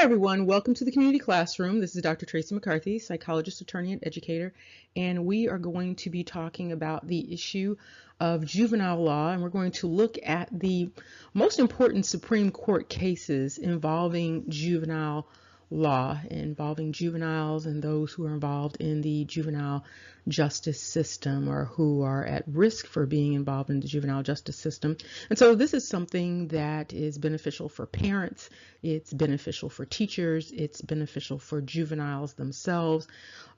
everyone, welcome to the community classroom. This is Dr. Tracy McCarthy, psychologist, attorney, and educator, and we are going to be talking about the issue of juvenile law, and we're going to look at the most important Supreme Court cases involving juvenile law, involving juveniles and those who are involved in the juvenile justice system or who are at risk for being involved in the juvenile justice system. And so this is something that is beneficial for parents, it's beneficial for teachers, it's beneficial for juveniles themselves,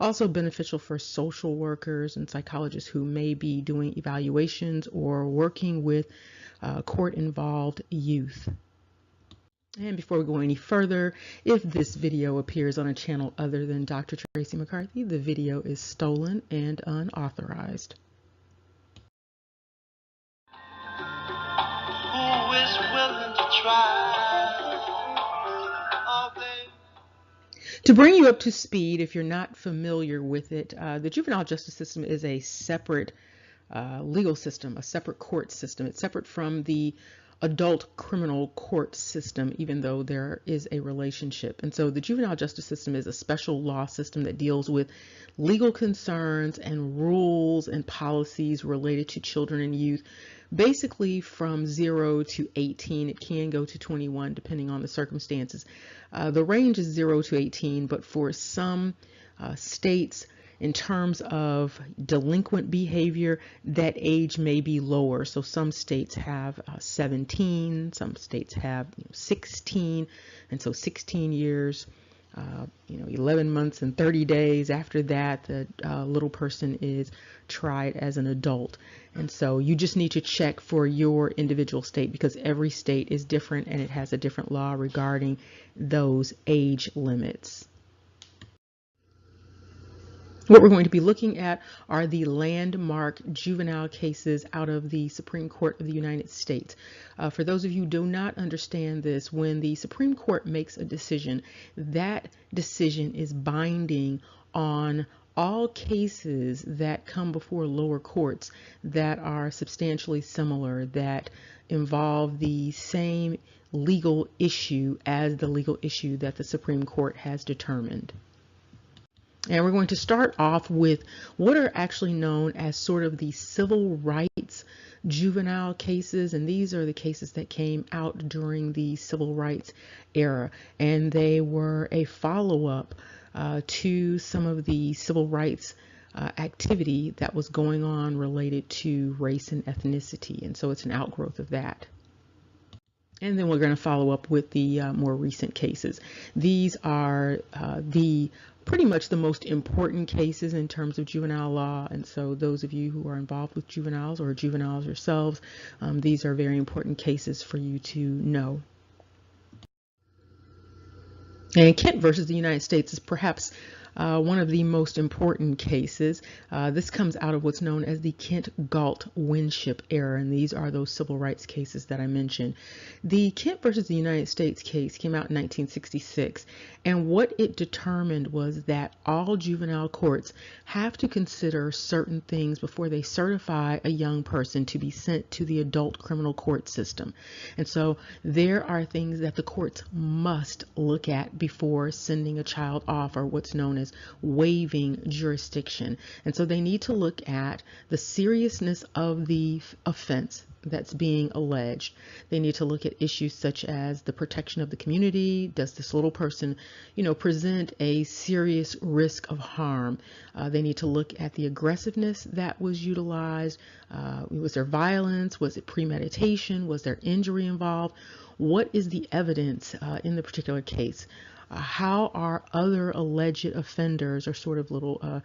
also beneficial for social workers and psychologists who may be doing evaluations or working with court-involved youth. And before we go any further, if this video appears on a channel other than Dr. Tracy McCarthy, the video is stolen and unauthorized. Who is willing to try? To bring you up to speed, if you're not familiar with it, the juvenile justice system is a separate legal system, a separate court system. It's separate from the adult criminal court system, even though there is a relationship. And so the juvenile justice system is a special law system that deals with legal concerns and rules and policies related to children and youth, basically from 0 to 18. It can go to 21 depending on the circumstances. The range is 0 to 18, but for some states, in terms of delinquent behavior, that age may be lower. So some states have 17, some states have 16, and so 16 years, 11 months and 30 days. After that, the little person is tried as an adult. And so you just need to check for your individual state because every state is different and it has a different law regarding those age limits. What we're going to be looking at are the landmark juvenile cases out of the Supreme Court of the United States. For those of you who do not understand this, when the Supreme Court makes a decision, that decision is binding on all cases that come before lower courts that are substantially similar, that involve the same legal issue as the legal issue that the Supreme Court has determined. And we're going to start off with what are actually known as sort of the civil rights juvenile cases. And these are the cases that came out during the civil rights era. And they were a follow-up to some of the civil rights activity that was going on related to race and ethnicity. And so it's an outgrowth of that. And then we're going to follow up with the more recent cases. These are pretty much the most important cases in terms of juvenile law. And so those of you who are involved with juveniles or juveniles yourselves, these are very important cases for you to know. And Kent versus the United States is perhaps one of the most important cases. This comes out of what's known as the Kent-Galt-Winship era, and these are those civil rights cases that I mentioned. The Kent versus the United States case came out in 1966, and what it determined was that all juvenile courts have to consider certain things before they certify a young person to be sent to the adult criminal court system. And so there are things that the courts must look at before sending a child off, or what's known as waiving jurisdiction. And so they need to look at the seriousness of the offense that's being alleged. They need to look at issues such as the protection of the community. Does this little person, present a serious risk of harm? They need to look at the aggressiveness that was utilized. Was there violence? Was it premeditation? Was there injury involved? What is the evidence in the particular case? How are other alleged offenders, or sort of little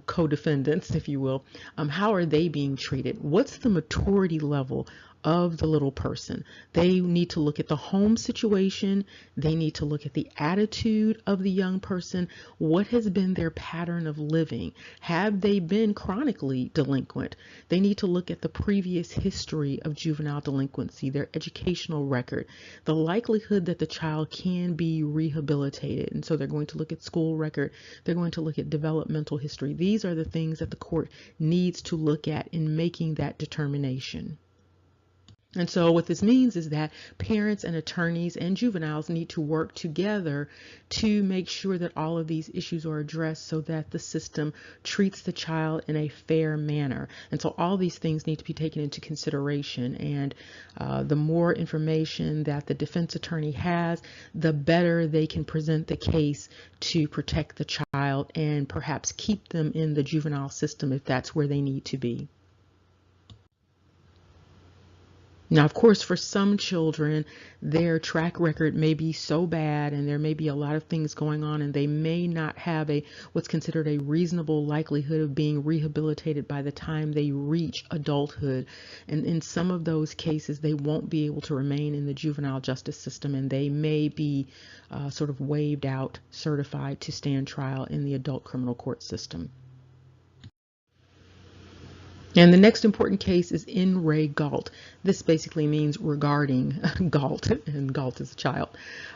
co-defendants, if you will, how are they being treated? What's the maturity level of the little person? They need to look at the home situation. They need to look at the attitude of the young person. What has been their pattern of living? Have they been chronically delinquent? They need to look at the previous history of juvenile delinquency, their educational record, the likelihood that the child can be rehabilitated. And so they're going to look at school record. They're going to look at developmental history. These are the things that the court needs to look at in making that determination. And so what this means is that parents and attorneys and juveniles need to work together to make sure that all of these issues are addressed so that the system treats the child in a fair manner. And so all these things need to be taken into consideration. And the more information that the defense attorney has, the better they can present the case to protect the child and perhaps keep them in the juvenile system if that's where they need to be. Now, of course, for some children, their track record may be so bad and there may be a lot of things going on and they may not have what's considered a reasonable likelihood of being rehabilitated by the time they reach adulthood. And in some of those cases, they won't be able to remain in the juvenile justice system and they may be sort of waived out, certified to stand trial in the adult criminal court system. And the next important case is in re Galt. This basically means regarding Galt, and Galt is a child.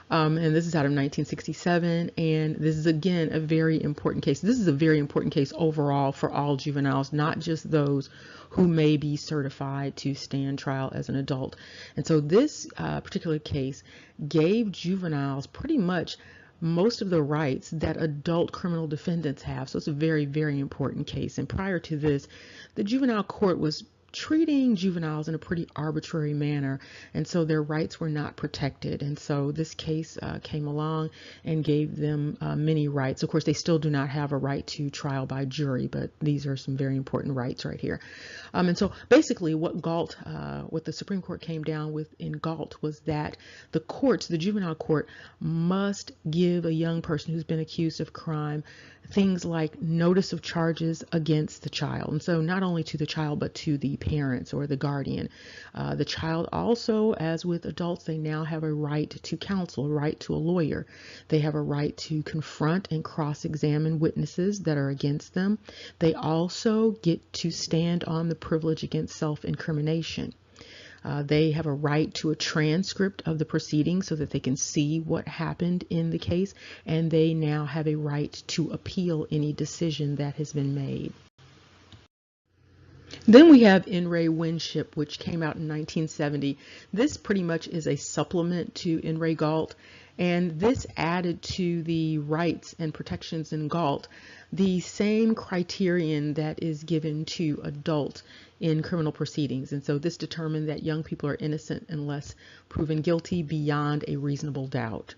And this is out of 1967, and this is again a very important case. This is a very important case overall for all juveniles, not just those who may be certified to stand trial as an adult. And so this particular case gave juveniles pretty much most of the rights that adult criminal defendants have. So it's a very, very important case. And prior to this, the juvenile court was treating juveniles in a pretty arbitrary manner, and so their rights were not protected. And so this case came along and gave them many rights. Of course, they still do not have a right to trial by jury, but these are some very important rights right here. And so basically what the Supreme Court came down with in Galt was that the courts, the juvenile court, must give a young person who's been accused of crime things like notice of charges against the child. And so not only to the child, but to the parents or the guardian. The child also, as with adults, they now have a right to counsel, a right to a lawyer. They have a right to confront and cross-examine witnesses that are against them. They also get to stand on the privilege against self-incrimination. They have a right to a transcript of the proceedings so that they can see what happened in the case, and they now have a right to appeal any decision that has been made. Then we have In re Winship, which came out in 1970. This pretty much is a supplement to In re Galt, and this added to the rights and protections in Galt the same criterion that is given to adults in criminal proceedings. And so this determined that young people are innocent unless proven guilty beyond a reasonable doubt.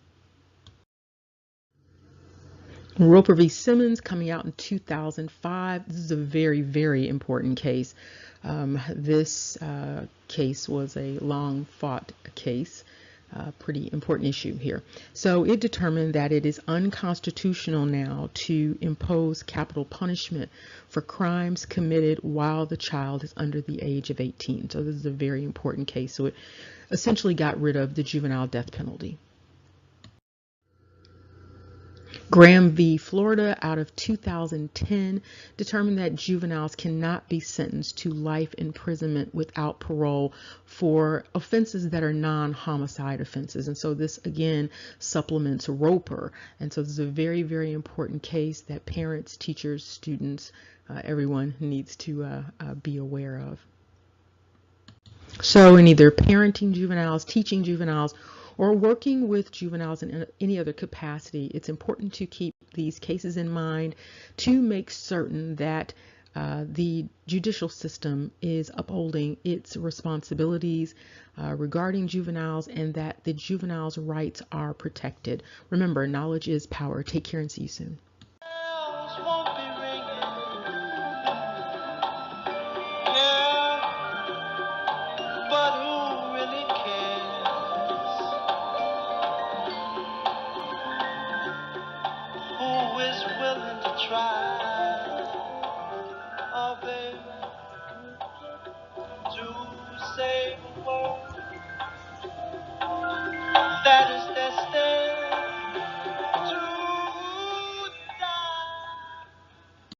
Roper v. Simmons, coming out in 2005. This is a very, very important case. This case was a long fought case. Pretty important issue here. So it determined that it is unconstitutional now to impose capital punishment for crimes committed while the child is under the age of 18. So this is a very important case. So it essentially got rid of the juvenile death penalty. Graham v. Florida out of 2010 determined that juveniles cannot be sentenced to life imprisonment without parole for offenses that are non-homicide offenses. And so this again supplements Roper. And so this is a very, very important case that parents, teachers, students, everyone needs to be aware of. So in either parenting juveniles, teaching juveniles, or working with juveniles in any other capacity, it's important to keep these cases in mind to make certain that the judicial system is upholding its responsibilities regarding juveniles and that the juveniles' rights are protected. Remember, knowledge is power. Take care and see you soon. That is